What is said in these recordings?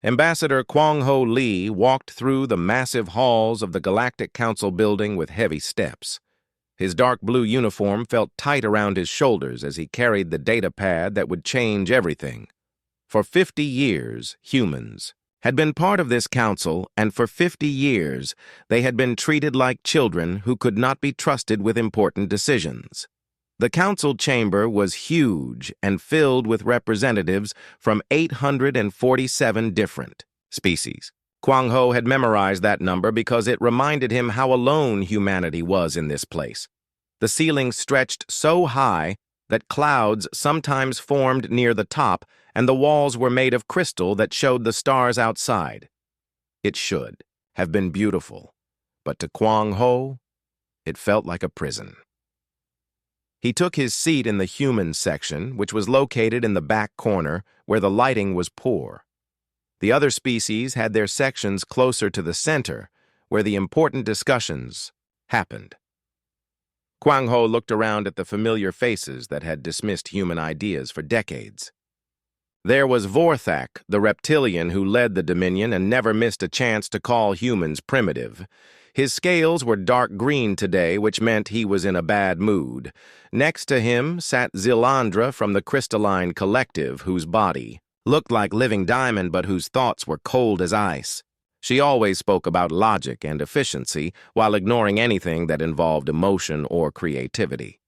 Ambassador Kwang Ho Lee walked through the massive halls of the Galactic Council building with heavy steps. His dark blue uniform felt tight around his shoulders as he carried the data pad that would change everything. For 50 years, humans had been part of this council, and for 50 years, they had been treated like children who could not be trusted with important decisions. The council chamber was huge and filled with representatives from 847 different species. Kwang Ho had memorized that number because it reminded him how alone humanity was in this place. The ceiling stretched so high that clouds sometimes formed near the top, and the walls were made of crystal that showed the stars outside. It should have been beautiful, but to Kwang Ho, it felt like a prison. He took his seat in the human section, which was located in the back corner where the lighting was poor. The other species had their sections closer to the center, where the important discussions happened. Kwang Ho looked around at the familiar faces that had dismissed human ideas for decades. There was Vorthak, the reptilian who led the Dominion and never missed a chance to call humans primitive. His scales were dark green today, which meant he was in a bad mood. Next to him sat Zilandra from the Crystalline Collective, whose body looked like living diamond but whose thoughts were cold as ice. She always spoke about logic and efficiency while ignoring anything that involved emotion or creativity.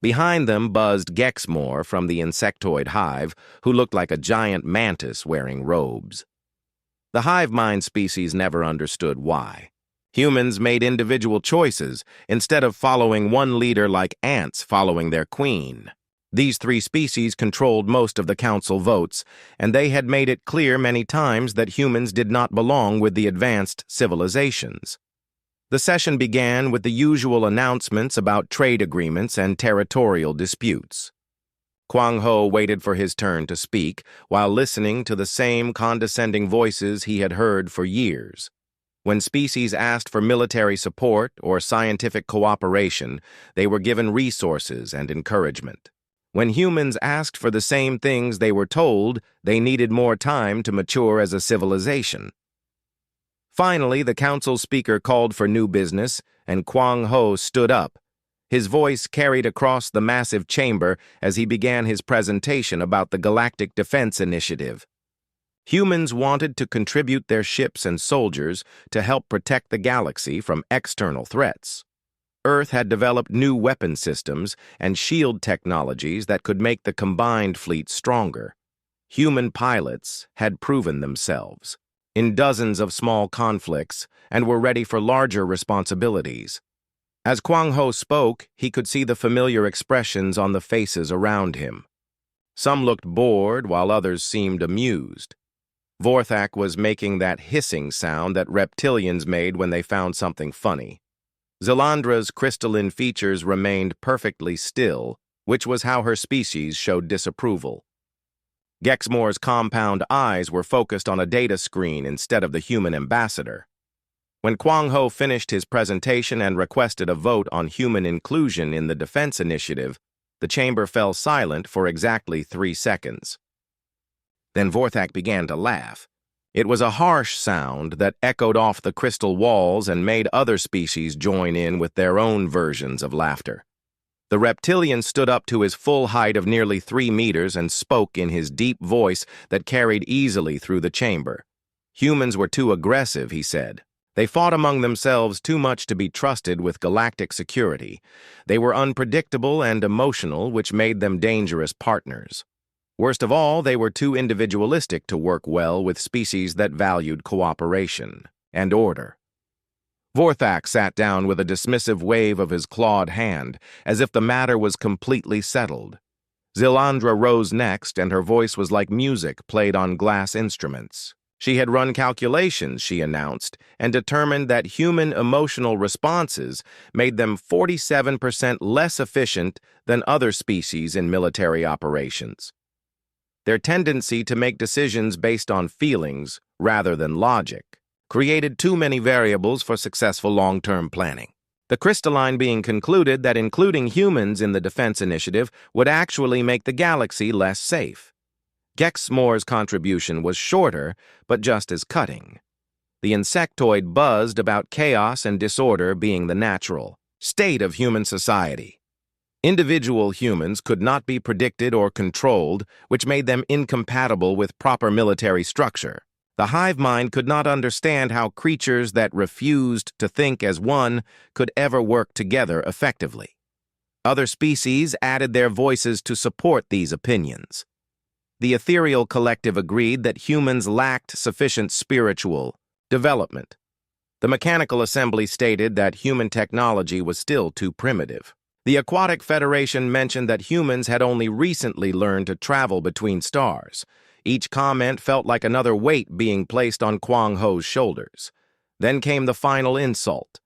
Behind them buzzed Gexmore from the insectoid hive, who looked like a giant mantis wearing robes. The hive mind species never understood why. Humans made individual choices instead of following one leader like ants following their queen. These three species controlled most of the council votes, and they had made it clear many times that humans did not belong with the advanced civilizations. The session began with the usual announcements about trade agreements and territorial disputes. Kwang Ho waited for his turn to speak while listening to the same condescending voices he had heard for years. When species asked for military support or scientific cooperation, they were given resources and encouragement. When humans asked for the same things, they were told they needed more time to mature as a civilization. Finally, the council speaker called for new business, and Kwang Ho stood up. His voice carried across the massive chamber as he began his presentation about the Galactic Defense Initiative. Humans wanted to contribute their ships and soldiers to help protect the galaxy from external threats. Earth had developed new weapon systems and shield technologies that could make the combined fleet stronger. Human pilots had proven themselves in dozens of small conflicts and were ready for larger responsibilities. As Kwang Ho spoke, he could see the familiar expressions on the faces around him. Some looked bored while others seemed amused. Vorthak was making that hissing sound that reptilians made when they found something funny. Zilandra's crystalline features remained perfectly still, which was how her species showed disapproval. Gexmore's compound eyes were focused on a data screen instead of the human ambassador. When Kwang Ho finished his presentation and requested a vote on human inclusion in the defense initiative, the chamber fell silent for exactly 3 seconds. Then Vorthak began to laugh. It was a harsh sound that echoed off the crystal walls and made other species join in with their own versions of laughter. The reptilian stood up to his full height of nearly 3 meters and spoke in his deep voice that carried easily through the chamber. Humans were too aggressive, he said. They fought among themselves too much to be trusted with galactic security. They were unpredictable and emotional, which made them dangerous partners. Worst of all, they were too individualistic to work well with species that valued cooperation and order. Vorthak sat down with a dismissive wave of his clawed hand, as if the matter was completely settled. Zilandra rose next, and her voice was like music played on glass instruments. She had run calculations, she announced, and determined that human emotional responses made them 47% less efficient than other species in military operations. Their tendency to make decisions based on feelings rather than logic created too many variables for successful long-term planning. The crystalline being concluded that including humans in the defense initiative would actually make the galaxy less safe. Gexmoor's contribution was shorter, but just as cutting. The insectoid buzzed about chaos and disorder being the natural state of human society. Individual humans could not be predicted or controlled, which made them incompatible with proper military structure. The hive mind could not understand how creatures that refused to think as one could ever work together effectively. Other species added their voices to support these opinions. The ethereal collective agreed that humans lacked sufficient spiritual development. The mechanical assembly stated that human technology was still too primitive. The Aquatic Federation mentioned that humans had only recently learned to travel between stars. Each comment felt like another weight being placed on Kwang Ho's shoulders. Then came the final insult.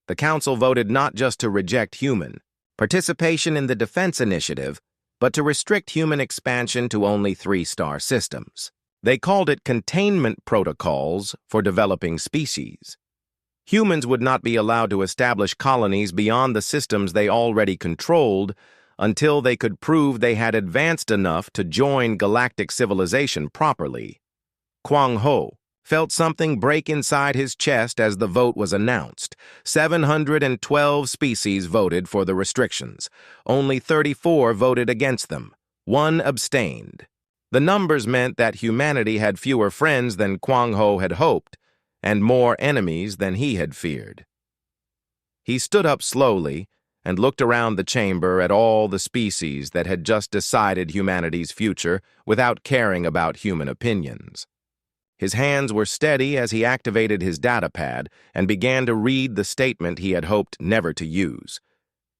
The council voted not just to reject human participation in the defense initiative, but to restrict human expansion to only 3-star systems. They called it containment protocols for developing species. Humans would not be allowed to establish colonies beyond the systems they already controlled until they could prove they had advanced enough to join galactic civilization properly. Kwang Ho felt something break inside his chest as the vote was announced. 712 species voted for the restrictions. Only 34 voted against them. 1 abstained. The numbers meant that humanity had fewer friends than Kwang Ho had hoped, and more enemies than he had feared. He stood up slowly and looked around the chamber at all the species that had just decided humanity's future without caring about human opinions. His hands were steady as he activated his datapad and began to read the statement he had hoped never to use.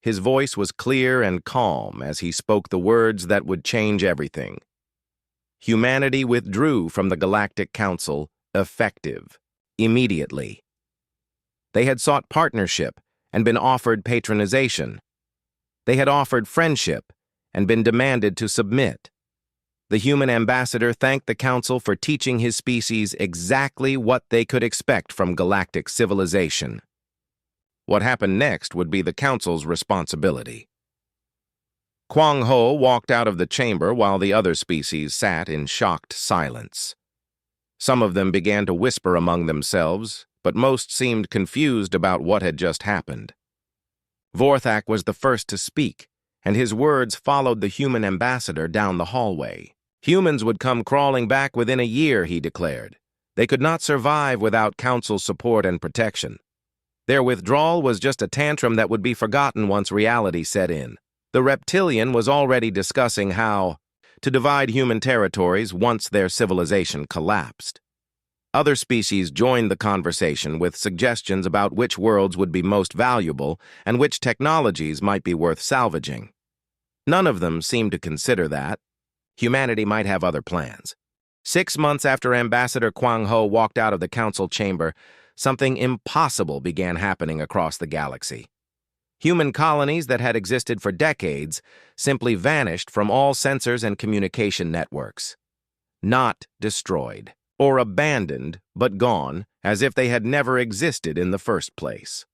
His voice was clear and calm as he spoke the words that would change everything. Humanity withdrew from the Galactic Council, effective, immediately. They had sought partnership and been offered patronization. They had offered friendship and been demanded to submit. The human ambassador thanked the council for teaching his species exactly what they could expect from galactic civilization. What happened next would be the council's responsibility. Kwang Ho walked out of the chamber while the other species sat in shocked silence. Some of them began to whisper among themselves, but most seemed confused about what had just happened. Vorthak was the first to speak, and his words followed the human ambassador down the hallway. Humans would come crawling back within a year, he declared. They could not survive without council support and protection. Their withdrawal was just a tantrum that would be forgotten once reality set in. The reptilian was already discussing how to divide human territories once their civilization collapsed. Other species joined the conversation with suggestions about which worlds would be most valuable and which technologies might be worth salvaging. None of them seemed to consider that. Humanity might have other plans. 6 months after Ambassador Kwang Ho walked out of the council chamber, something impossible began happening across the galaxy. Human colonies that had existed for decades simply vanished from all sensors and communication networks. Not destroyed, or abandoned, but gone, as if they had never existed in the first place.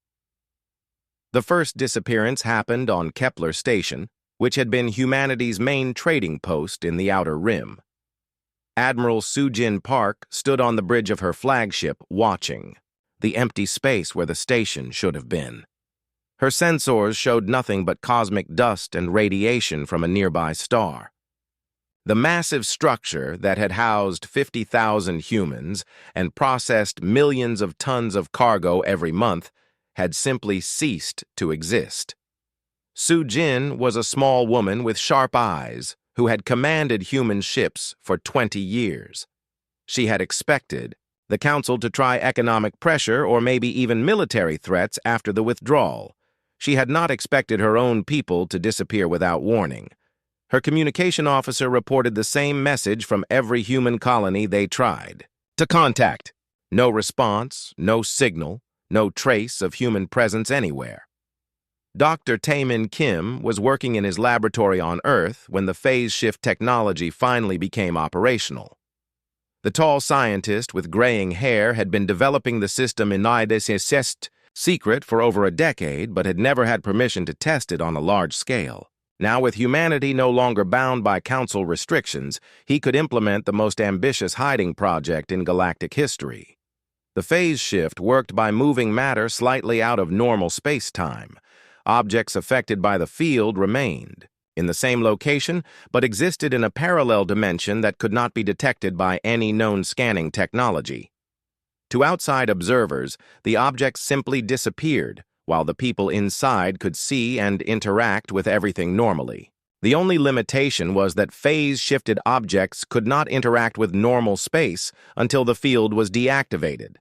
The first disappearance happened on Kepler Station, which had been humanity's main trading post in the Outer Rim. Admiral Sujin Park stood on the bridge of her flagship, watching the empty space where the station should have been. Her sensors showed nothing but cosmic dust and radiation from a nearby star. The massive structure that had housed 50,000 humans and processed millions of tons of cargo every month had simply ceased to exist. Sujin was a small woman with sharp eyes who had commanded human ships for 20 years. She had expected the council to try economic pressure or maybe even military threats after the withdrawal. She had not expected her own people to disappear without warning. Her communication officer reported the same message from every human colony they tried to contact. No response, no signal, no trace of human presence anywhere. Dr. Taemin Kim was working in his laboratory on Earth when the phase shift technology finally became operational. The tall scientist with graying hair had been developing the system in secret for over a decade, but had never had permission to test it on a large scale. Now, with humanity no longer bound by council restrictions, he could implement the most ambitious hiding project in galactic history. The phase shift worked by moving matter slightly out of normal space-time. Objects affected by the field remained in the same location, but existed in a parallel dimension that could not be detected by any known scanning technology. To outside observers, the objects simply disappeared, while the people inside could see and interact with everything normally. The only limitation was that phase-shifted objects could not interact with normal space until the field was deactivated.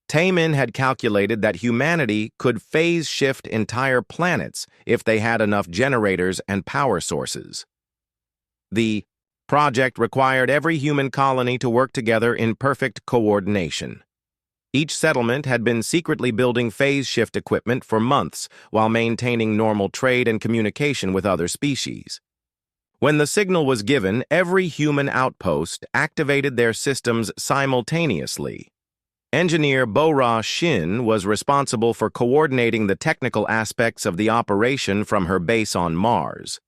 Taemin had calculated that humanity could phase-shift entire planets if they had enough generators and power sources. The project required every human colony to work together in perfect coordination. Each settlement had been secretly building phase-shift equipment for months while maintaining normal trade and communication with other species. When the signal was given, every human outpost activated their systems simultaneously. Engineer Bo-Ra Shin was responsible for coordinating the technical aspects of the operation from her base on Mars.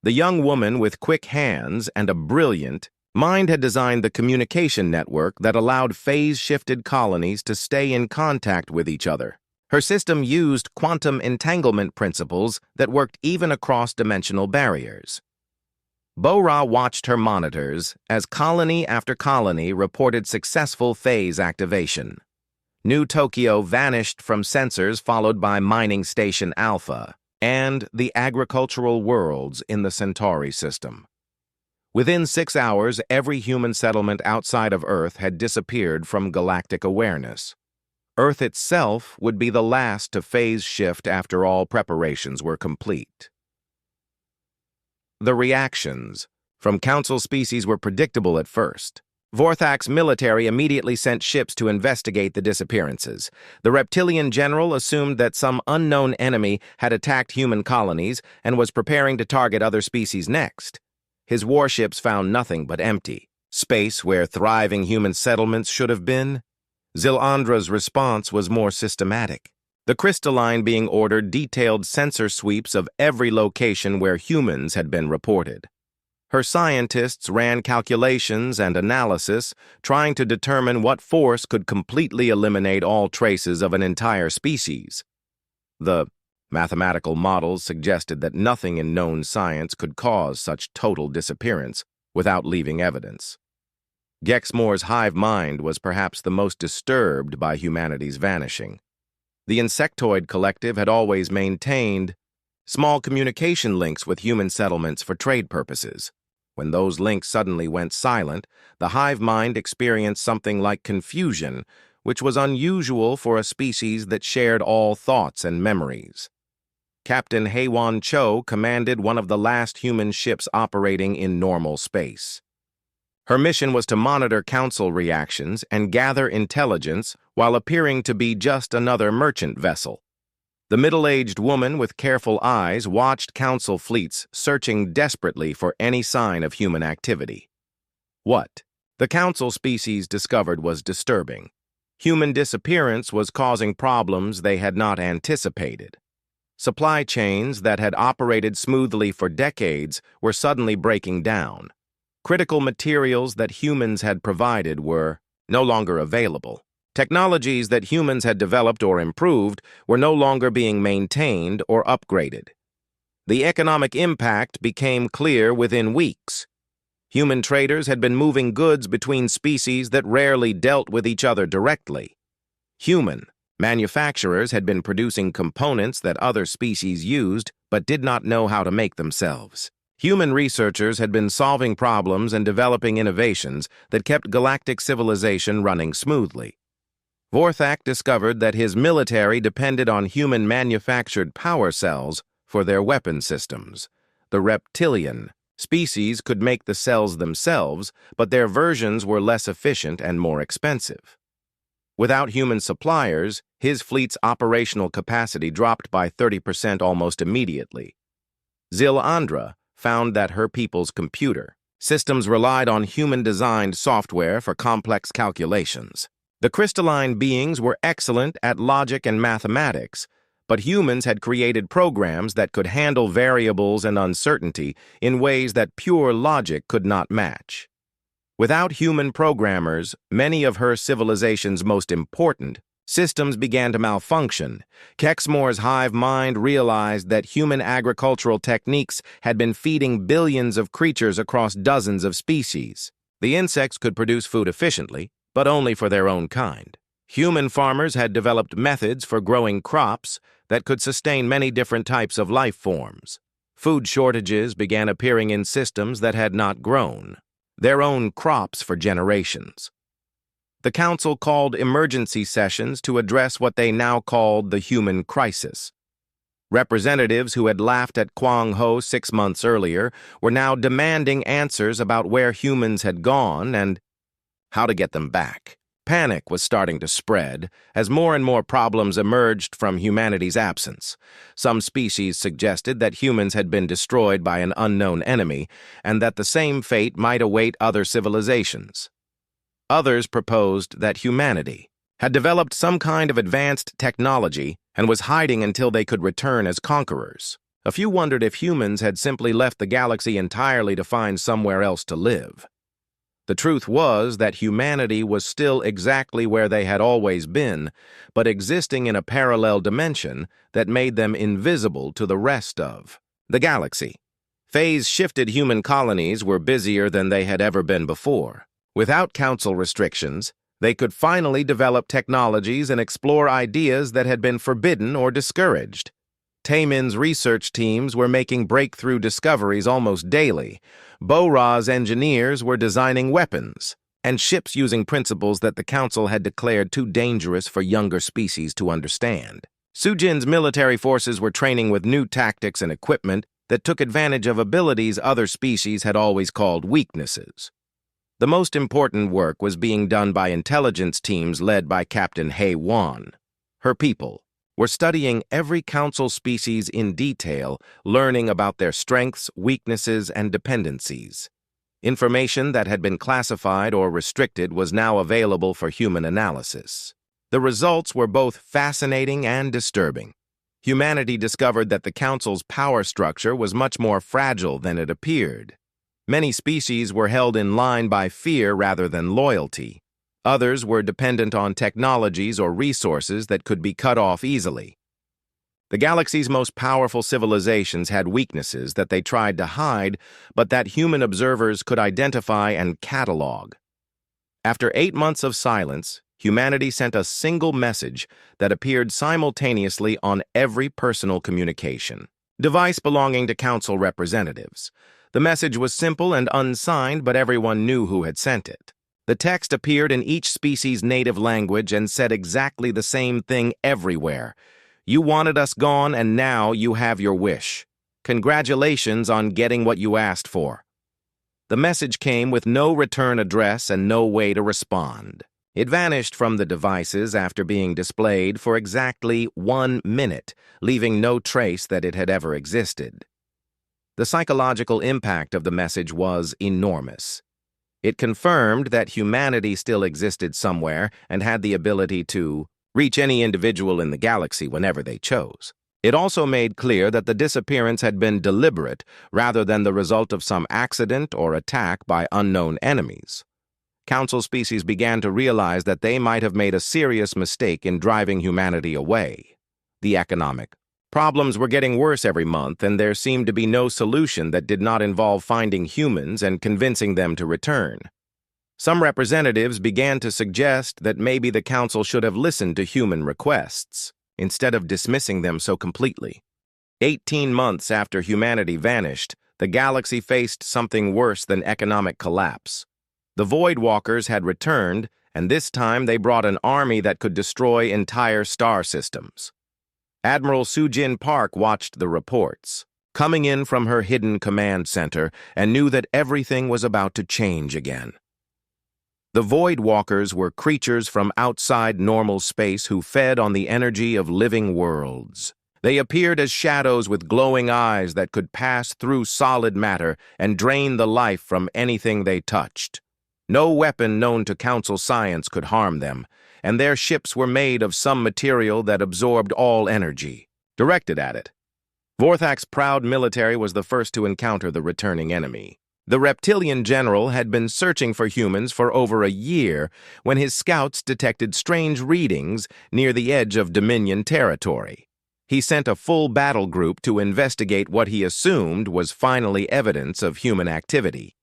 The young woman with quick hands and a brilliant mind had designed the communication network that allowed phase-shifted colonies to stay in contact with each other. Her system used quantum entanglement principles that worked even across dimensional barriers. Bo-Ra watched her monitors as colony after colony reported successful phase activation. New Tokyo vanished from sensors, followed by Mining Station Alpha and the agricultural worlds in the Centauri system. Within 6 hours, every human settlement outside of Earth had disappeared from galactic awareness. Earth itself would be the last to phase shift after all preparations were complete. The reactions from Council species were predictable at first. Vorthak's military immediately sent ships to investigate the disappearances. The reptilian general assumed that some unknown enemy had attacked human colonies and was preparing to target other species next. His warships found nothing but empty space where thriving human settlements should have been. Zilandra's response was more systematic. The crystalline being ordered detailed sensor sweeps of every location where humans had been reported. Her scientists ran calculations and analysis, trying to determine what force could completely eliminate all traces of an entire species. The mathematical models suggested that nothing in known science could cause such total disappearance without leaving evidence. Gexmoor's hive mind was perhaps the most disturbed by humanity's vanishing. The insectoid collective had always maintained small communication links with human settlements for trade purposes. When those links suddenly went silent, the hive mind experienced something like confusion, which was unusual for a species that shared all thoughts and memories. Captain Haewon Cho commanded one of the last human ships operating in normal space. Her mission was to monitor Council reactions and gather intelligence while appearing to be just another merchant vessel. The middle-aged woman with careful eyes watched Council fleets searching desperately for any sign of human activity. What the Council species discovered was disturbing. Human disappearance was causing problems they had not anticipated. Supply chains that had operated smoothly for decades were suddenly breaking down. Critical materials that humans had provided were no longer available. Technologies that humans had developed or improved were no longer being maintained or upgraded. The economic impact became clear within weeks. Human traders had been moving goods between species that rarely dealt with each other directly. Human manufacturers had been producing components that other species used but did not know how to make themselves. Human researchers had been solving problems and developing innovations that kept galactic civilization running smoothly. Vorthak discovered that his military depended on human-manufactured power cells for their weapon systems. The reptilian species could make the cells themselves, but their versions were less efficient and more expensive. Without human suppliers, his fleet's operational capacity dropped by 30% almost immediately. Zilandra found that her people's computer systems relied on human-designed software for complex calculations. The crystalline beings were excellent at logic and mathematics, but humans had created programs that could handle variables and uncertainty in ways that pure logic could not match. Without human programmers, many of her civilization's most important systems began to malfunction. Kexmore's hive mind realized that human agricultural techniques had been feeding billions of creatures across dozens of species. The insects could produce food efficiently, but only for their own kind. Human farmers had developed methods for growing crops that could sustain many different types of life forms. Food shortages began appearing in systems that had not grown their own crops for generations. The council called emergency sessions to address what they now called the human crisis. Representatives who had laughed at Kwang Ho 6 months earlier were now demanding answers about where humans had gone and how to get them back. Panic was starting to spread as more and more problems emerged from humanity's absence. Some species suggested that humans had been destroyed by an unknown enemy and that the same fate might await other civilizations. Others proposed that humanity had developed some kind of advanced technology and was hiding until they could return as conquerors. A few wondered if humans had simply left the galaxy entirely to find somewhere else to live. The truth was that humanity was still exactly where they had always been, but existing in a parallel dimension that made them invisible to the rest of the galaxy. Phase-shifted human colonies were busier than they had ever been before. Without council restrictions, they could finally develop technologies and explore ideas that had been forbidden or discouraged. Taemin's research teams were making breakthrough discoveries almost daily. Bo-Ra's engineers were designing weapons and ships using principles that the council had declared too dangerous for younger species to understand. Sujin's military forces were training with new tactics and equipment that took advantage of abilities other species had always called weaknesses. The most important work was being done by intelligence teams led by Captain Hei Wan. Her people were studying every council species in detail, learning about their strengths, weaknesses, and dependencies. Information that had been classified or restricted was now available for human analysis. The results were both fascinating and disturbing. Humanity discovered that the council's power structure was much more fragile than it appeared. Many species were held in line by fear rather than loyalty. Others were dependent on technologies or resources that could be cut off easily. The galaxy's most powerful civilizations had weaknesses that they tried to hide, but that human observers could identify and catalog. After 8 months of silence, humanity sent a single message that appeared simultaneously on every personal communication device belonging to council representatives. The message was simple and unsigned, but everyone knew who had sent it. The text appeared in each species' native language and said exactly the same thing everywhere. You wanted us gone, and now you have your wish. Congratulations on getting what you asked for. The message came with no return address and no way to respond. It vanished from the devices after being displayed for exactly 1 minute, leaving no trace that it had ever existed. The psychological impact of the message was enormous. It confirmed that humanity still existed somewhere and had the ability to reach any individual in the galaxy whenever they chose. It also made clear that the disappearance had been deliberate rather than the result of some accident or attack by unknown enemies. Council species began to realize that they might have made a serious mistake in driving humanity away. The economic problems were getting worse every month, and there seemed to be no solution that did not involve finding humans and convincing them to return. Some representatives began to suggest that maybe the council should have listened to human requests, instead of dismissing them so completely. 18 months after humanity vanished, the galaxy faced something worse than economic collapse. The Void Walkers had returned, and this time they brought an army that could destroy entire star systems. Admiral Sujin Park watched the reports, coming in from her hidden command center, and knew that everything was about to change again. The Void Walkers were creatures from outside normal space who fed on the energy of living worlds. They appeared as shadows with glowing eyes that could pass through solid matter and drain the life from anything they touched. No weapon known to Council science could harm them, and their ships were made of some material that absorbed all energy. directed at it. Vorthak's proud military was the first to encounter the returning enemy. The reptilian general had been searching for humans for over a year when his scouts detected strange readings near the edge of Dominion territory. He sent a full battle group to investigate what he assumed was finally evidence of human activity.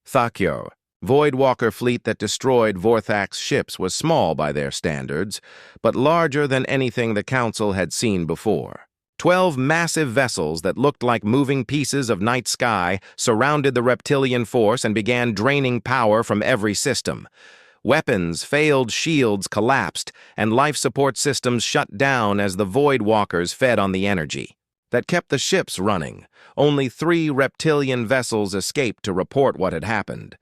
Thakyo, Voidwalker fleet that destroyed Vorthak's ships, was small by their standards, but larger than anything the Council had seen before. 12 massive vessels that looked like moving pieces of night sky surrounded the reptilian force and began draining power from every system. Weapons, failed shields collapsed, and life support systems shut down as the Voidwalkers fed on the energy that kept the ships running. Only 3 reptilian vessels escaped to report what had happened.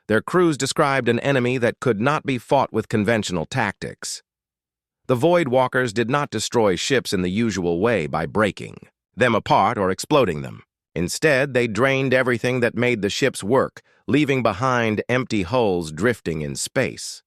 Their crews described an enemy that could not be fought with conventional tactics. The Voidwalkers did not destroy ships in the usual way by breaking them apart or exploding them. Instead, they drained everything that made the ships work, leaving behind empty hulls drifting in space.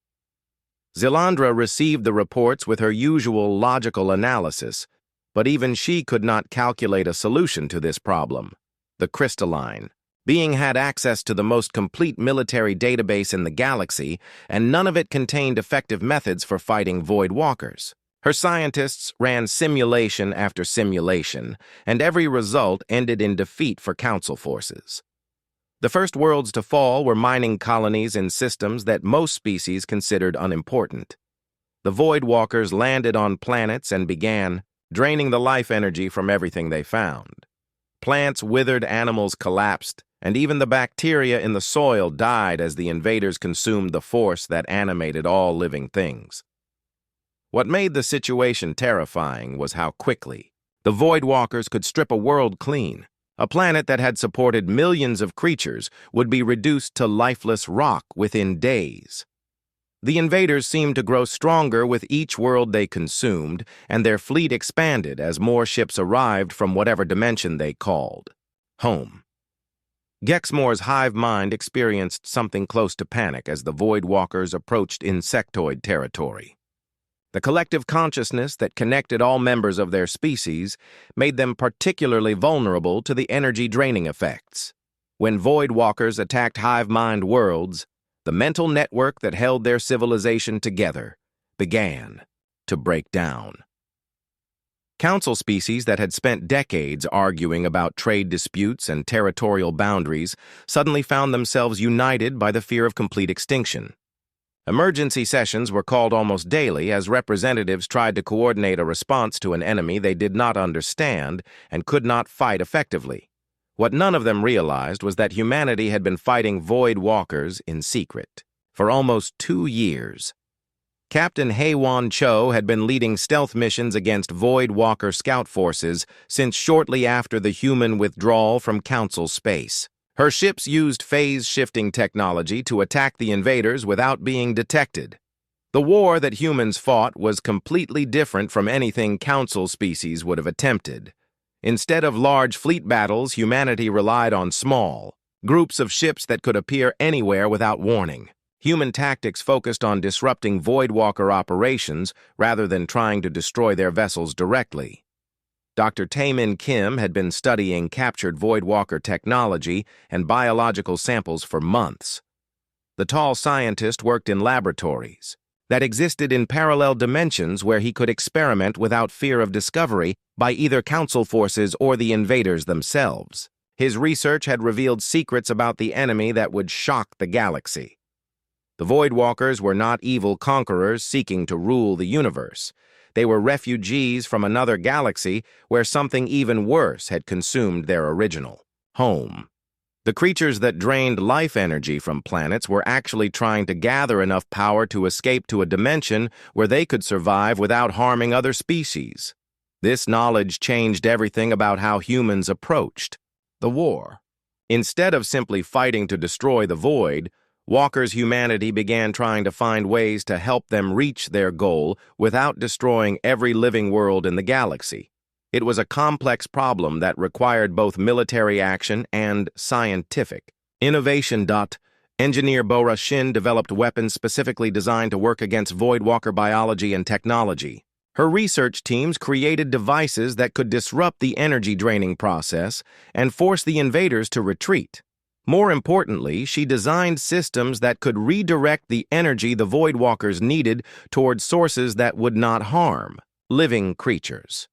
Zilandra received the reports with her usual logical analysis, but even she could not calculate a solution to this problem. The crystalline being had access to the most complete military database in the galaxy, and none of it contained effective methods for fighting Voidwalkers. Her scientists ran simulation after simulation, and every result ended in defeat for Council forces. The first worlds to fall were mining colonies in systems that most species considered unimportant. The Voidwalkers landed on planets and began draining the life energy from everything they found. Plants withered, animals collapsed, and even the bacteria in the soil died as the invaders consumed the force that animated all living things. What made the situation terrifying was how quickly the Voidwalkers could strip a world clean. A planet that had supported millions of creatures would be reduced to lifeless rock within days. The invaders seemed to grow stronger with each world they consumed, and their fleet expanded as more ships arrived from whatever dimension they called home. Gexmoor's hive mind experienced something close to panic as the Voidwalkers approached insectoid territory. The collective consciousness that connected all members of their species made them particularly vulnerable to the energy-draining effects. When Voidwalkers attacked hive mind worlds, the mental network that held their civilization together began to break down. Council species that had spent decades arguing about trade disputes and territorial boundaries suddenly found themselves united by the fear of complete extinction. Emergency sessions were called almost daily as representatives tried to coordinate a response to an enemy they did not understand and could not fight effectively. What none of them realized was that humanity had been fighting Voidwalkers in secret for almost 2 years. Captain Haewon Cho had been leading stealth missions against Voidwalker scout forces since shortly after the human withdrawal from Council space. Her ships used phase-shifting technology to attack the invaders without being detected. The war that humans fought was completely different from anything Council species would have attempted. Instead of large fleet battles, humanity relied on small groups of ships that could appear anywhere without warning. Human tactics focused on disrupting Voidwalker operations rather than trying to destroy their vessels directly. Dr. Taemin Kim had been studying captured Voidwalker technology and biological samples for months. The tall scientist worked in laboratories that existed in parallel dimensions where he could experiment without fear of discovery by either Council forces or the invaders themselves. His research had revealed secrets about the enemy that would shock the galaxy. The Voidwalkers were not evil conquerors seeking to rule the universe. They were refugees from another galaxy where something even worse had consumed their original home. The creatures that drained life energy from planets were actually trying to gather enough power to escape to a dimension where they could survive without harming other species. This knowledge changed everything about how humans approached the war. Instead of simply fighting to destroy the Void, Walker's humanity began trying to find ways to help them reach their goal without destroying every living world in the galaxy. It was a complex problem that required both military action and scientific innovation. Engineer Bora Shin developed weapons specifically designed to work against Voidwalker biology and technology. Her research teams created devices that could disrupt the energy-draining process and force the invaders to retreat. More importantly, she designed systems that could redirect the energy the Voidwalkers needed towards sources that would not harm living creatures.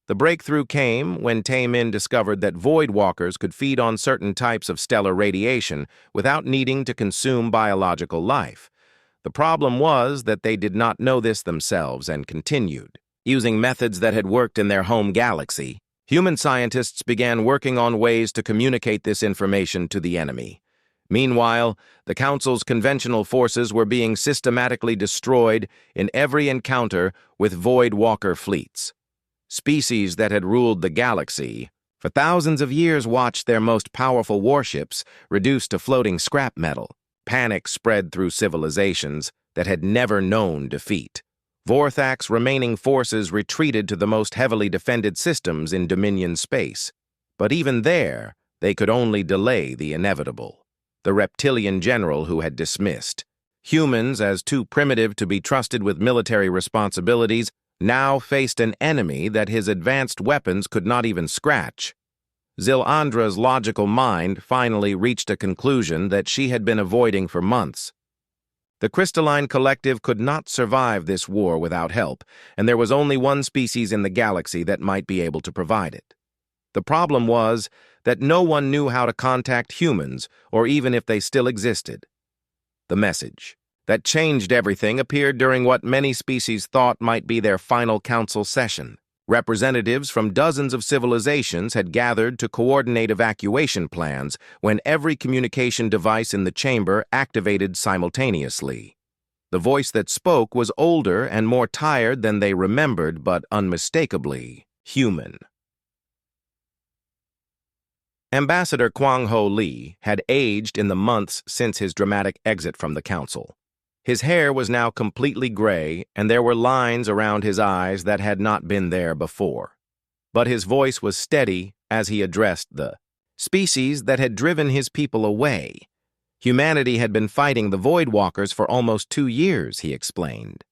The breakthrough came when Taemin discovered that Voidwalkers could feed on certain types of stellar radiation without needing to consume biological life. The problem was that they did not know this themselves and continued. Using methods that had worked in their home galaxy, human scientists began working on ways to communicate this information to the enemy. Meanwhile, the Council's conventional forces were being systematically destroyed in every encounter with Voidwalker fleets. Species that had ruled the galaxy for thousands of years watched their most powerful warships reduced to floating scrap metal. Panic spread through civilizations that had never known defeat. Vorthak's remaining forces retreated to the most heavily defended systems in Dominion space. But even there, they could only delay the inevitable. The reptilian general who had dismissed humans as too primitive to be trusted with military responsibilities now faced an enemy that his advanced weapons could not even scratch. Zilandra's logical mind finally reached a conclusion that she had been avoiding for months. The crystalline collective could not survive this war without help, and there was only one species in the galaxy that might be able to provide it. The problem was that no one knew how to contact humans, or even if they still existed. The message that changed everything appeared during what many species thought might be their final council session. Representatives from dozens of civilizations had gathered to coordinate evacuation plans when every communication device in the chamber activated simultaneously. The voice that spoke was older and more tired than they remembered, but unmistakably human. Ambassador Kwang Ho Lee had aged in the months since his dramatic exit from the council. His hair was now completely gray, and there were lines around his eyes that had not been there before. But his voice was steady as he addressed the species that had driven his people away. Humanity had been fighting the Voidwalkers for almost 2 years, he explained.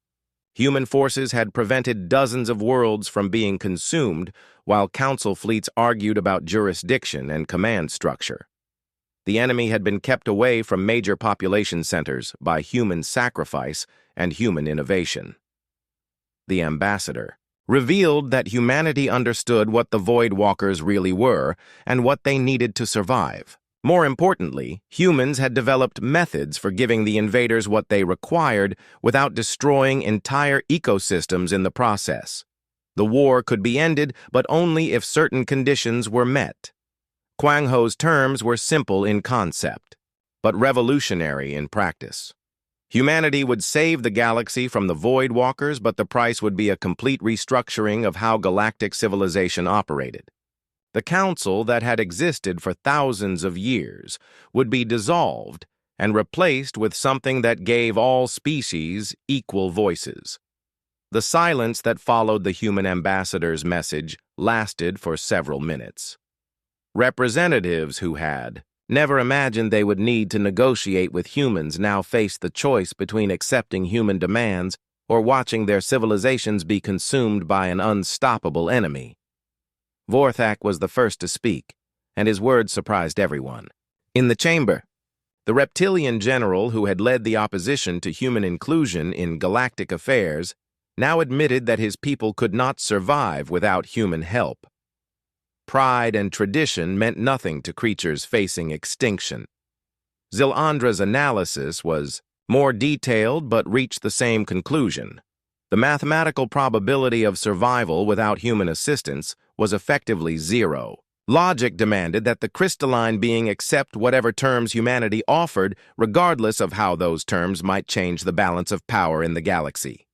Human forces had prevented dozens of worlds from being consumed, while council fleets argued about jurisdiction and command structure. The enemy had been kept away from major population centers by human sacrifice and human innovation. The ambassador revealed that humanity understood what the Voidwalkers really were and what they needed to survive. More importantly, humans had developed methods for giving the invaders what they required without destroying entire ecosystems in the process. The war could be ended, but only if certain conditions were met. Kwang Ho's terms were simple in concept, but revolutionary in practice. Humanity would save the galaxy from the Voidwalkers, but the price would be a complete restructuring of how galactic civilization operated. The council that had existed for thousands of years would be dissolved and replaced with something that gave all species equal voices. The silence that followed the human ambassador's message lasted for several minutes. Representatives who had never imagined they would need to negotiate with humans now faced the choice between accepting human demands or watching their civilizations be consumed by an unstoppable enemy. Vorthak was the first to speak, and his words surprised everyone. In the chamber, the reptilian general who had led the opposition to human inclusion in galactic affairs now admitted that his people could not survive without human help. Pride and tradition meant nothing to creatures facing extinction. Zilandra's analysis was more detailed but reached the same conclusion. The mathematical probability of survival without human assistance was effectively zero. Logic demanded that the crystalline being accept whatever terms humanity offered, regardless of how those terms might change the balance of power in the galaxy.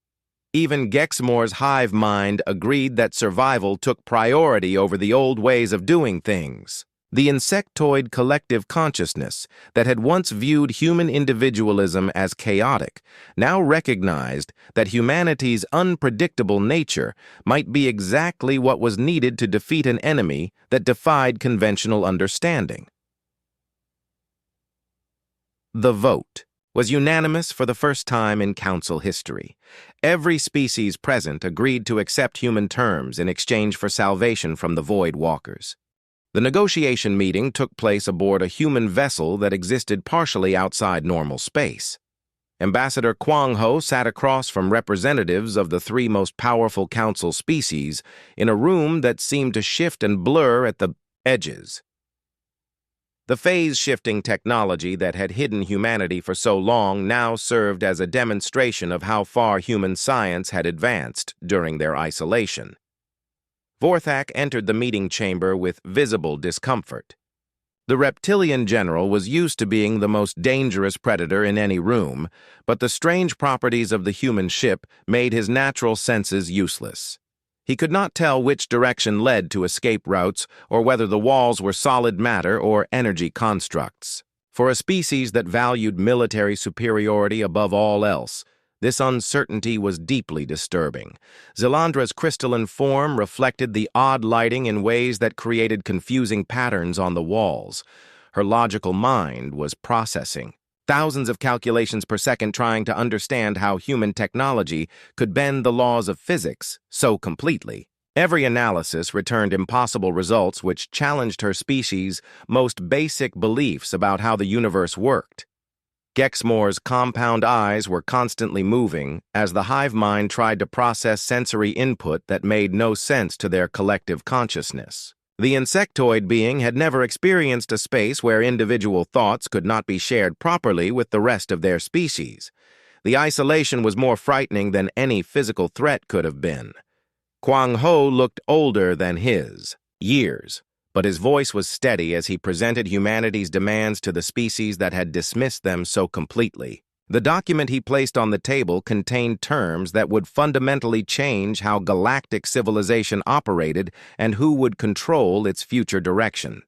Even Gexmoor's hive mind agreed that survival took priority over the old ways of doing things. The insectoid collective consciousness that had once viewed human individualism as chaotic now recognized that humanity's unpredictable nature might be exactly what was needed to defeat an enemy that defied conventional understanding. The vote. was unanimous for the first time in Council history. Every species present agreed to accept human terms in exchange for salvation from the Void Walkers. The negotiation meeting took place aboard a human vessel that existed partially outside normal space. Ambassador Kwang Ho sat across from representatives of the three most powerful Council species in a room that seemed to shift and blur at the edges. The phase-shifting technology that had hidden humanity for so long now served as a demonstration of how far human science had advanced during their isolation. Vorthak entered the meeting chamber with visible discomfort. The reptilian general was used to being the most dangerous predator in any room, but the strange properties of the human ship made his natural senses useless. He could not tell which direction led to escape routes or whether the walls were solid matter or energy constructs. For a species that valued military superiority above all else, this uncertainty was deeply disturbing. Zelandra's crystalline form reflected the odd lighting in ways that created confusing patterns on the walls. Her logical mind was processing thousands of calculations per second, trying to understand how human technology could bend the laws of physics so completely. Every analysis returned impossible results which challenged her species' most basic beliefs about how the universe worked. Gexmoor's compound eyes were constantly moving as the hive mind tried to process sensory input that made no sense to their collective consciousness. The insectoid being had never experienced a space where individual thoughts could not be shared properly with the rest of their species. The isolation was more frightening than any physical threat could have been. Kwang Ho looked older than his years, but his voice was steady as he presented humanity's demands to the species that had dismissed them so completely. The document he placed on the table contained terms that would fundamentally change how galactic civilization operated and who would control its future direction.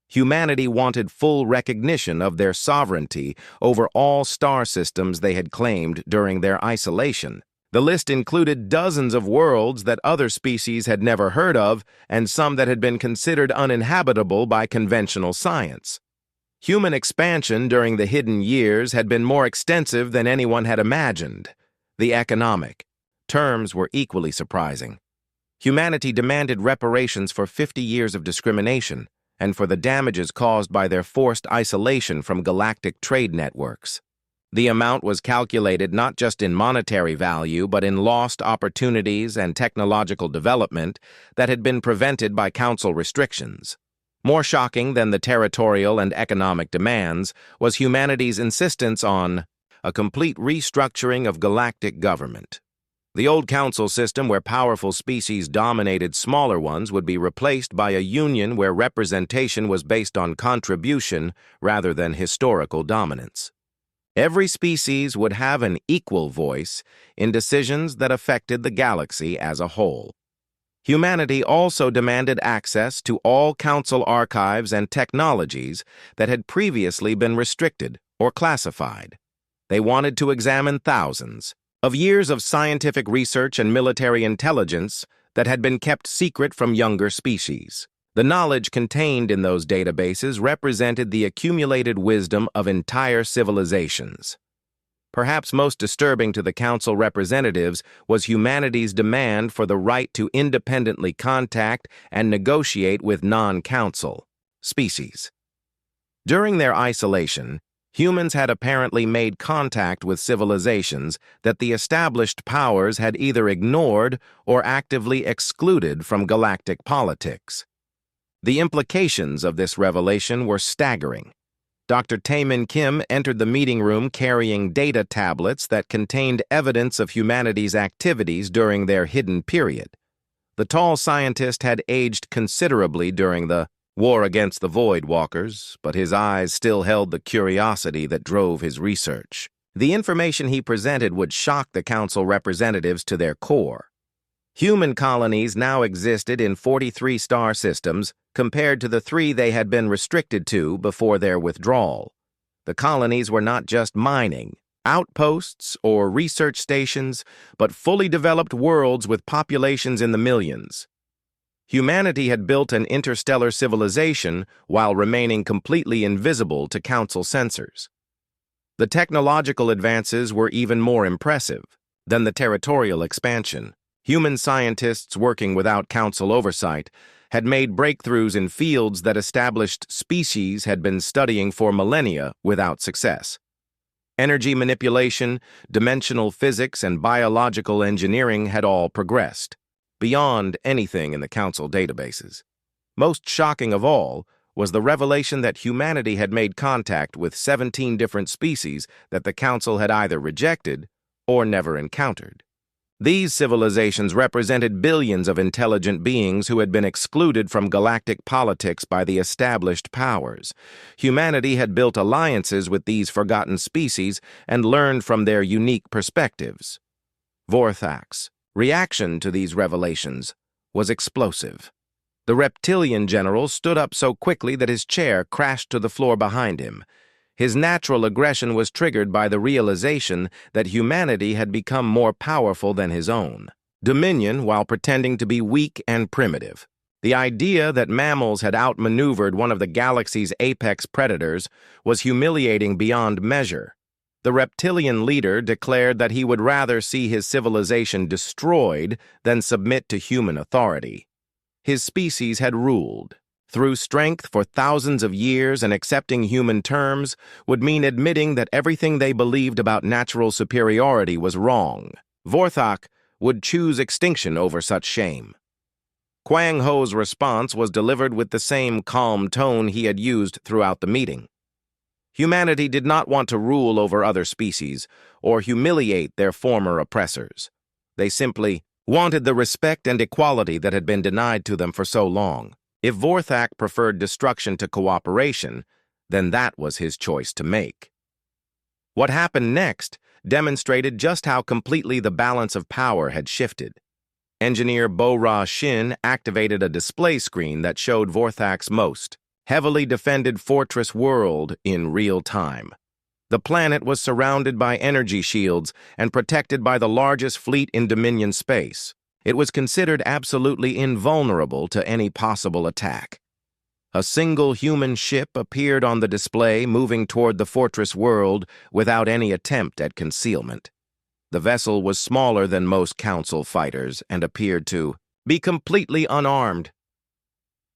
Humanity wanted full recognition of their sovereignty over all star systems they had claimed during their isolation. The list included dozens of worlds that other species had never heard of and some that had been considered uninhabitable by conventional science. Human expansion during the hidden years had been more extensive than anyone had imagined. The economic terms were equally surprising. Humanity demanded reparations for 50 years of discrimination and for the damages caused by their forced isolation from galactic trade networks. The amount was calculated not just in monetary value, but in lost opportunities and technological development that had been prevented by Council restrictions. More shocking than the territorial and economic demands was humanity's insistence on a complete restructuring of galactic government. The old Council system where powerful species dominated smaller ones would be replaced by a union where representation was based on contribution rather than historical dominance. Every species would have an equal voice in decisions that affected the galaxy as a whole. Humanity also demanded access to all Council archives and technologies that had previously been restricted or classified. They wanted to examine thousands of years of scientific research and military intelligence that had been kept secret from younger species. The knowledge contained in those databases represented the accumulated wisdom of entire civilizations. Perhaps most disturbing to the Council representatives was humanity's demand for the right to independently contact and negotiate with non-Council species. During their isolation, humans had apparently made contact with civilizations that the established powers had either ignored or actively excluded from galactic politics. The implications of this revelation were staggering. Dr. Taemin Kim entered the meeting room carrying data tablets that contained evidence of humanity's activities during their hidden period. The tall scientist had aged considerably during the war against the Void Walkers, but his eyes still held the curiosity that drove his research. The information he presented would shock the Council representatives to their core. Human colonies now existed in 43 star systems compared to the 3 they had been restricted to before their withdrawal. The colonies were not just mining, outposts, or research stations, but fully developed worlds with populations in the millions. Humanity had built an interstellar civilization while remaining completely invisible to Council sensors. The technological advances were even more impressive than the territorial expansion. Human scientists working without council oversight had made breakthroughs in fields that established species had been studying for millennia without success. Energy manipulation, dimensional physics, and biological engineering had all progressed, beyond anything in the council databases. Most shocking of all was the revelation that humanity had made contact with 17 different species that the council had either rejected or never encountered. These civilizations represented billions of intelligent beings who had been excluded from galactic politics by the established powers. Humanity had built alliances with these forgotten species and learned from their unique perspectives. Vorthak's reaction to these revelations was explosive. The reptilian general stood up so quickly that his chair crashed to the floor behind him. His natural aggression was triggered by the realization that humanity had become more powerful than his own dominion while pretending to be weak and primitive. The idea that mammals had outmaneuvered one of the galaxy's apex predators was humiliating beyond measure. The reptilian leader declared that he would rather see his civilization destroyed than submit to human authority. His species had ruled through strength for thousands of years, and accepting human terms would mean admitting that everything they believed about natural superiority was wrong. Vorthak would choose extinction over such shame. Kwang Ho's response was delivered with the same calm tone he had used throughout the meeting. Humanity did not want to rule over other species or humiliate their former oppressors. They simply wanted the respect and equality that had been denied to them for so long. If Vorthak preferred destruction to cooperation, then that was his choice to make. What happened next demonstrated just how completely the balance of power had shifted. Engineer Bo-Ra Shin activated a display screen that showed Vorthak's most heavily defended fortress world in real time. The planet was surrounded by energy shields and protected by the largest fleet in Dominion space. It was considered absolutely invulnerable to any possible attack. A single human ship appeared on the display, moving toward the fortress world without any attempt at concealment. The vessel was smaller than most council fighters and appeared to be completely unarmed.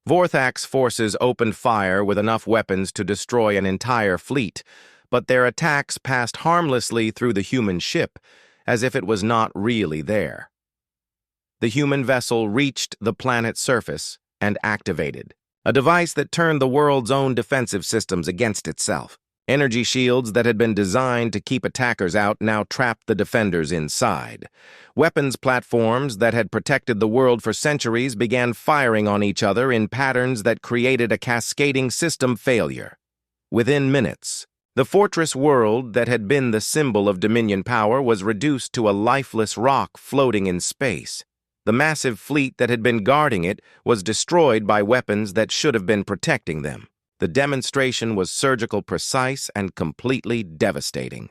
Vorthak's forces opened fire with enough weapons to destroy an entire fleet, but their attacks passed harmlessly through the human ship, as if it was not really there. The human vessel reached the planet's surface and activated a device that turned the world's own defensive systems against itself. Energy shields that had been designed to keep attackers out now trapped the defenders inside. Weapons platforms that had protected the world for centuries began firing on each other in patterns that created a cascading system failure. Within minutes, the fortress world that had been the symbol of Dominion power was reduced to a lifeless rock floating in space. The massive fleet that had been guarding it was destroyed by weapons that should have been protecting them. The demonstration was surgical precise and completely devastating.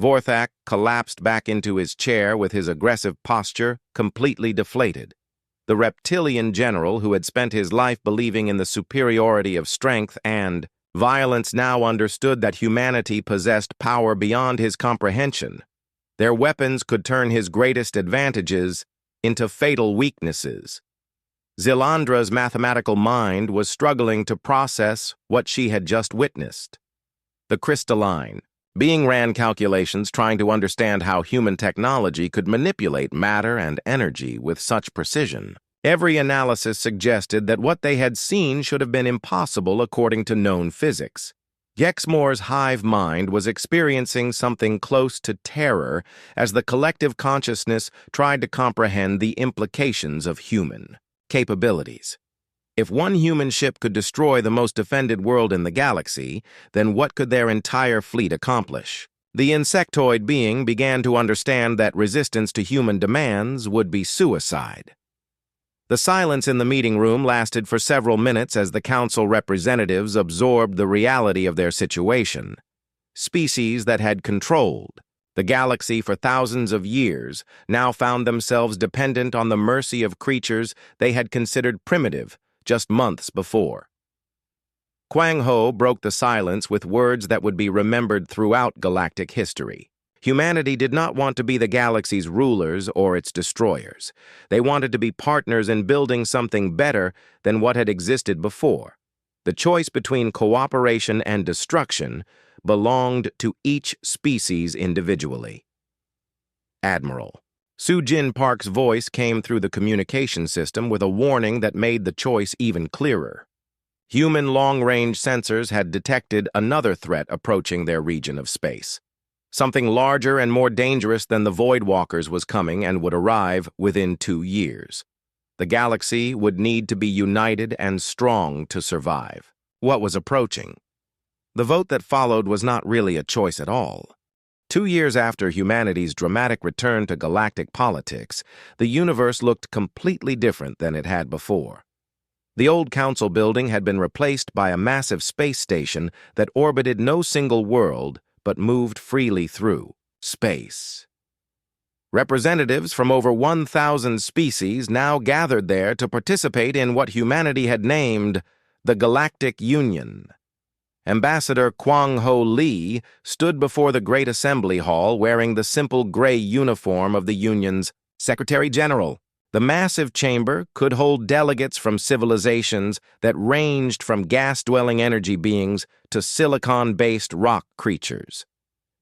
Vorthak collapsed back into his chair with his aggressive posture completely deflated. The reptilian general, who had spent his life believing in the superiority of strength and violence, now understood that humanity possessed power beyond his comprehension. Their weapons could turn his greatest advantages into fatal weaknesses. Zilandra's mathematical mind was struggling to process what she had just witnessed. The crystalline being ran calculations trying to understand how human technology could manipulate matter and energy with such precision. Every analysis suggested that what they had seen should have been impossible according to known physics. Yexmore's hive mind was experiencing something close to terror as the collective consciousness tried to comprehend the implications of human capabilities. If one human ship could destroy the most defended world in the galaxy, then what could their entire fleet accomplish? The insectoid being began to understand that resistance to human demands would be suicide. The silence in the meeting room lasted for several minutes as the council representatives absorbed the reality of their situation. Species that had controlled the galaxy for thousands of years now found themselves dependent on the mercy of creatures they had considered primitive just months before. Kwang Ho broke the silence with words that would be remembered throughout galactic history. Humanity did not want to be the galaxy's rulers or its destroyers. They wanted to be partners in building something better than what had existed before. The choice between cooperation and destruction belonged to each species individually. Admiral. Soo-Jin Park's voice came through the communication system with a warning that made the choice even clearer. Human long-range sensors had detected another threat approaching their region of space. Something larger and more dangerous than the Void Walkers was coming and would arrive within 2 years. The galaxy would need to be united and strong to survive. What was approaching? The vote that followed was not really a choice at all. 2 years after humanity's dramatic return to galactic politics, the universe looked completely different than it had before. The old council building had been replaced by a massive space station that orbited no single world but moved freely through space. Representatives from over 1,000 species now gathered there to participate in what humanity had named the Galactic Union. Ambassador Kwang Ho Lee stood before the Great Assembly Hall wearing the simple gray uniform of the Union's Secretary General. The massive chamber could hold delegates from civilizations that ranged from gas-dwelling energy beings to silicon-based rock creatures.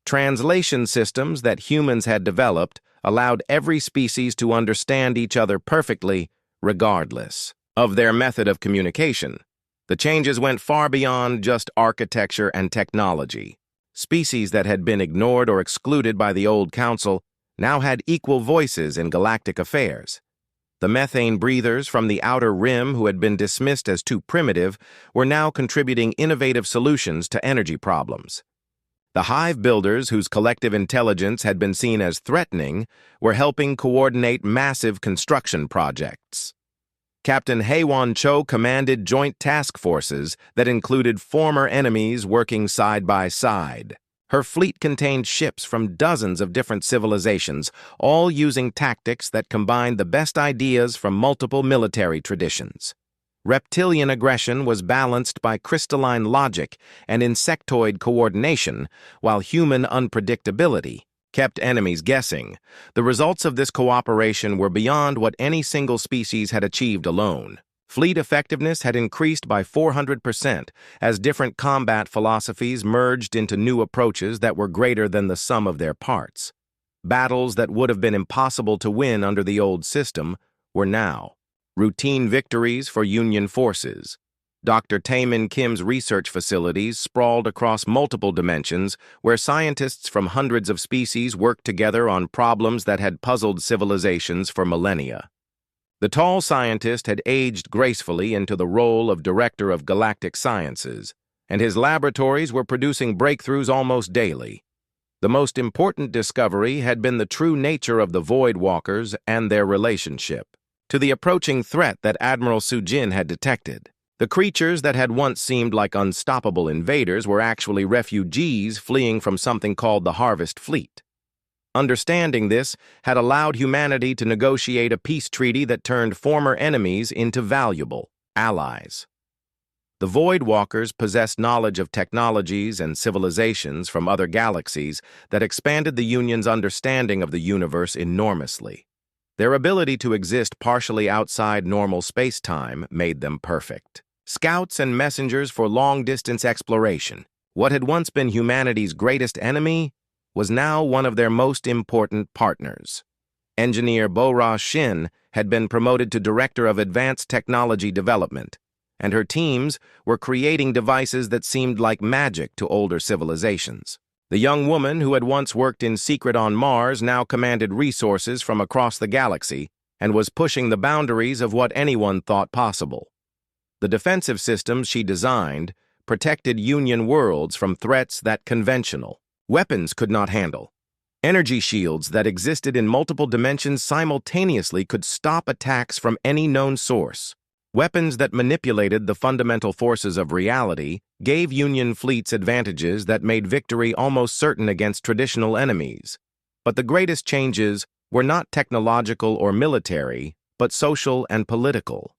Translation systems that humans had developed allowed every species to understand each other perfectly, regardless of their method of communication. The changes went far beyond just architecture and technology. Species that had been ignored or excluded by the old council now had equal voices in galactic affairs. The methane breathers from the outer rim who had been dismissed as too primitive were now contributing innovative solutions to energy problems. The hive builders, whose collective intelligence had been seen as threatening, were helping coordinate massive construction projects. Captain Haewon Cho commanded joint task forces that included former enemies working side by side. Her fleet contained ships from dozens of different civilizations, all using tactics that combined the best ideas from multiple military traditions. Reptilian aggression was balanced by crystalline logic and insectoid coordination, while human unpredictability kept enemies guessing. The results of this cooperation were beyond what any single species had achieved alone. Fleet effectiveness had increased by 400% as different combat philosophies merged into new approaches that were greater than the sum of their parts. Battles that would have been impossible to win under the old system were now routine victories for Union forces. Dr. Taemin Kim's research facilities sprawled across multiple dimensions where scientists from hundreds of species worked together on problems that had puzzled civilizations for millennia. The tall scientist had aged gracefully into the role of Director of Galactic Sciences, and his laboratories were producing breakthroughs almost daily. The most important discovery had been the true nature of the Void Walkers and their relationship to the approaching threat that Admiral Soo-Jin had detected. The creatures that had once seemed like unstoppable invaders were actually refugees fleeing from something called the Harvest Fleet. Understanding this had allowed humanity to negotiate a peace treaty that turned former enemies into valuable allies. The Void Walkers possessed knowledge of technologies and civilizations from other galaxies that expanded the Union's understanding of the universe enormously. Their ability to exist partially outside normal space-time made them perfect. Scouts and messengers for long-distance exploration. What had once been humanity's greatest enemy was now one of their most important partners. Engineer Bo-Ra Shin had been promoted to Director of Advanced Technology Development, and her teams were creating devices that seemed like magic to older civilizations. The young woman who had once worked in secret on Mars now commanded resources from across the galaxy and was pushing the boundaries of what anyone thought possible. The defensive systems she designed protected Union worlds from threats that conventional weapons could not handle. Energy shields that existed in multiple dimensions simultaneously could stop attacks from any known source. Weapons that manipulated the fundamental forces of reality gave Union fleets advantages that made victory almost certain against traditional enemies. But the greatest changes were not technological or military, but social and political.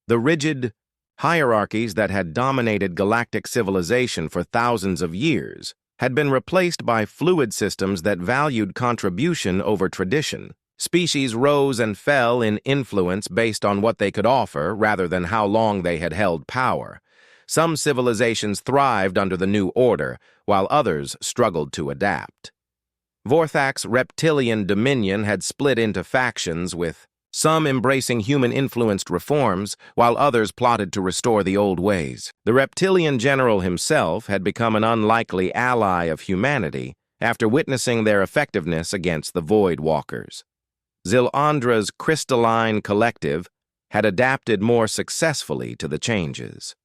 The rigid Hierarchies that had dominated galactic civilization for thousands of years had been replaced by fluid systems that valued contribution over tradition. Species rose and fell in influence based on what they could offer rather than how long they had held power. Some civilizations thrived under the new order, while others struggled to adapt. Vorthak's reptilian dominion had split into factions, with some embracing human-influenced reforms, while others plotted to restore the old ways. The reptilian general himself had become an unlikely ally of humanity after witnessing their effectiveness against the Void Walkers. Zilandra's crystalline collective had adapted more successfully to the changes.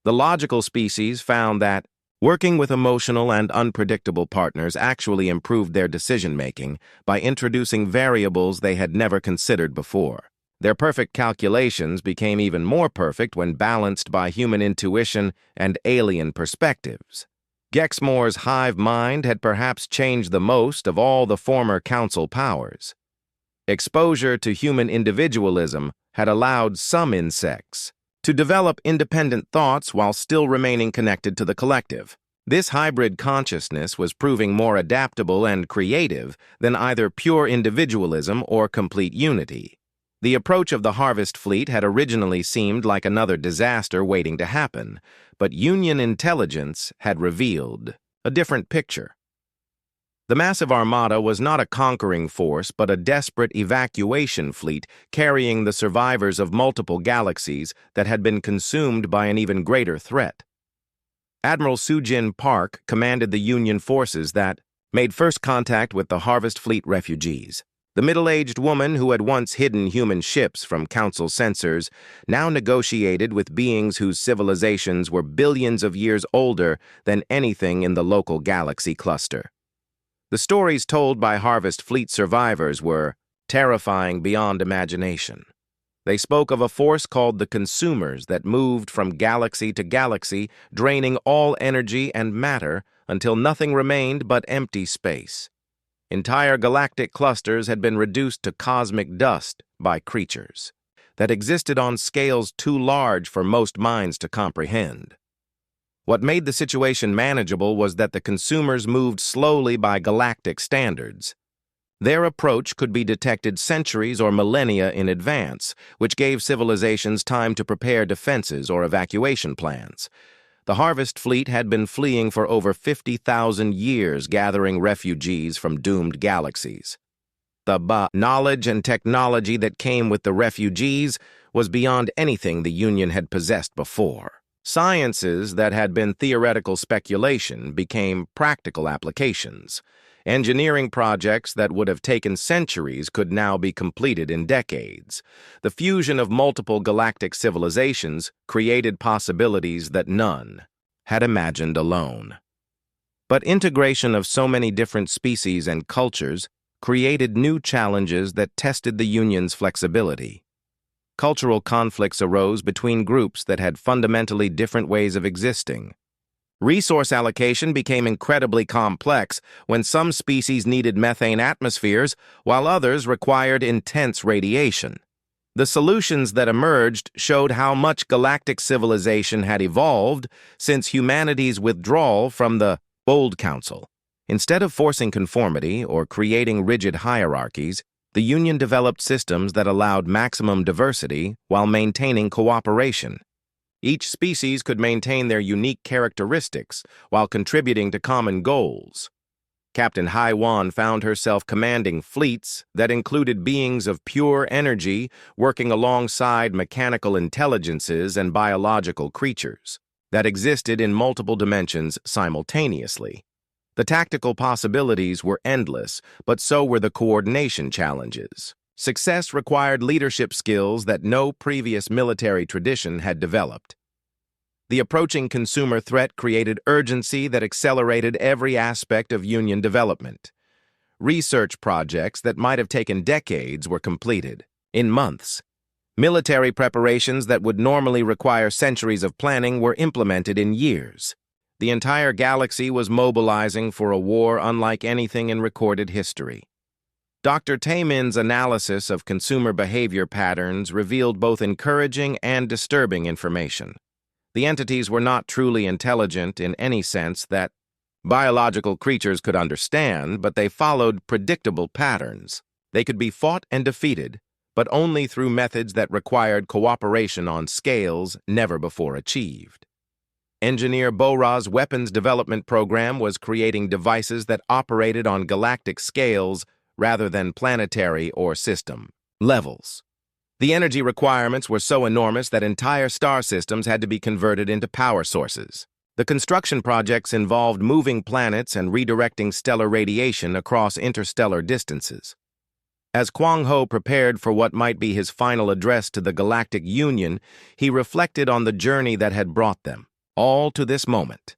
The logical species found that working with emotional and unpredictable partners actually improved their decision-making by introducing variables they had never considered before. Their perfect calculations became even more perfect when balanced by human intuition and alien perspectives. Gexmoor's hive mind had perhaps changed the most of all the former council powers. Exposure to human individualism had allowed some insects to develop independent thoughts while still remaining connected to the collective. This hybrid consciousness was proving more adaptable and creative than either pure individualism or complete unity. The approach of the Harvest Fleet had originally seemed like another disaster waiting to happen, but Union intelligence had revealed a different picture. The massive armada was not a conquering force, but a desperate evacuation fleet carrying the survivors of multiple galaxies that had been consumed by an even greater threat. Admiral Sujin Park commanded the Union forces that made first contact with the Harvest Fleet refugees. The middle-aged woman who had once hidden human ships from Council sensors now negotiated with beings whose civilizations were billions of years older than anything in the local galaxy cluster. The stories told by Harvest Fleet survivors were terrifying beyond imagination. They spoke of a force called the Consumers that moved from galaxy to galaxy, draining all energy and matter until nothing remained but empty space. Entire galactic clusters had been reduced to cosmic dust by creatures that existed on scales too large for most minds to comprehend. What made the situation manageable was that the Consumers moved slowly by galactic standards. Their approach could be detected centuries or millennia in advance, which gave civilizations time to prepare defenses or evacuation plans. The Harvest Fleet had been fleeing for over 50,000 years, gathering refugees from doomed galaxies. The knowledge and technology that came with the refugees was beyond anything the Union had possessed before. Sciences that had been theoretical speculation became practical applications. Engineering projects that would have taken centuries could now be completed in decades. The fusion of multiple galactic civilizations created possibilities that none had imagined alone. But integration of so many different species and cultures created new challenges that tested the Union's flexibility. Cultural conflicts arose between groups that had fundamentally different ways of existing. Resource allocation became incredibly complex when some species needed methane atmospheres while others required intense radiation. The solutions that emerged showed how much galactic civilization had evolved since humanity's withdrawal from the Old Council. Instead of forcing conformity or creating rigid hierarchies, the Union developed systems that allowed maximum diversity while maintaining cooperation. Each species could maintain their unique characteristics while contributing to common goals. Captain Haiwan found herself commanding fleets that included beings of pure energy working alongside mechanical intelligences and biological creatures that existed in multiple dimensions simultaneously. The tactical possibilities were endless, but so were the coordination challenges. Success required leadership skills that no previous military tradition had developed. The approaching consumer threat created urgency that accelerated every aspect of Union development. Research projects that might have taken decades were completed in months. Military preparations that would normally require centuries of planning were implemented in years. The entire galaxy was mobilizing for a war unlike anything in recorded history. Dr. Taemin's analysis of consumer behavior patterns revealed both encouraging and disturbing information. The entities were not truly intelligent in any sense that biological creatures could understand, but they followed predictable patterns. They could be fought and defeated, but only through methods that required cooperation on scales never before achieved. Engineer Bora's weapons development program was creating devices that operated on galactic scales rather than planetary or system levels. The energy requirements were so enormous that entire star systems had to be converted into power sources. The construction projects involved moving planets and redirecting stellar radiation across interstellar distances. As Kwang Ho prepared for what might be his final address to the Galactic Union, he reflected on the journey that had brought them, all to this moment.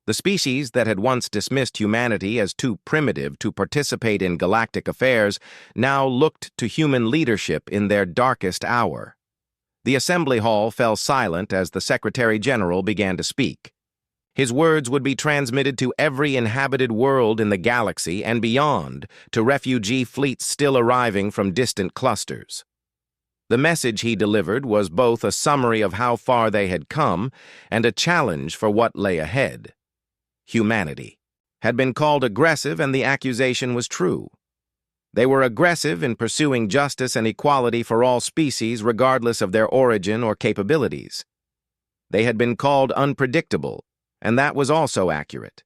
The species that had once dismissed humanity as too primitive to participate in galactic affairs now looked to human leadership in their darkest hour. The assembly hall fell silent as the Secretary General began to speak. His words would be transmitted to every inhabited world in the galaxy and beyond, to refugee fleets still arriving from distant clusters. The message he delivered was both a summary of how far they had come and a challenge for what lay ahead. Humanity had been called aggressive, and the accusation was true. They were aggressive in pursuing justice and equality for all species regardless of their origin or capabilities. They had been called unpredictable, and that was also accurate.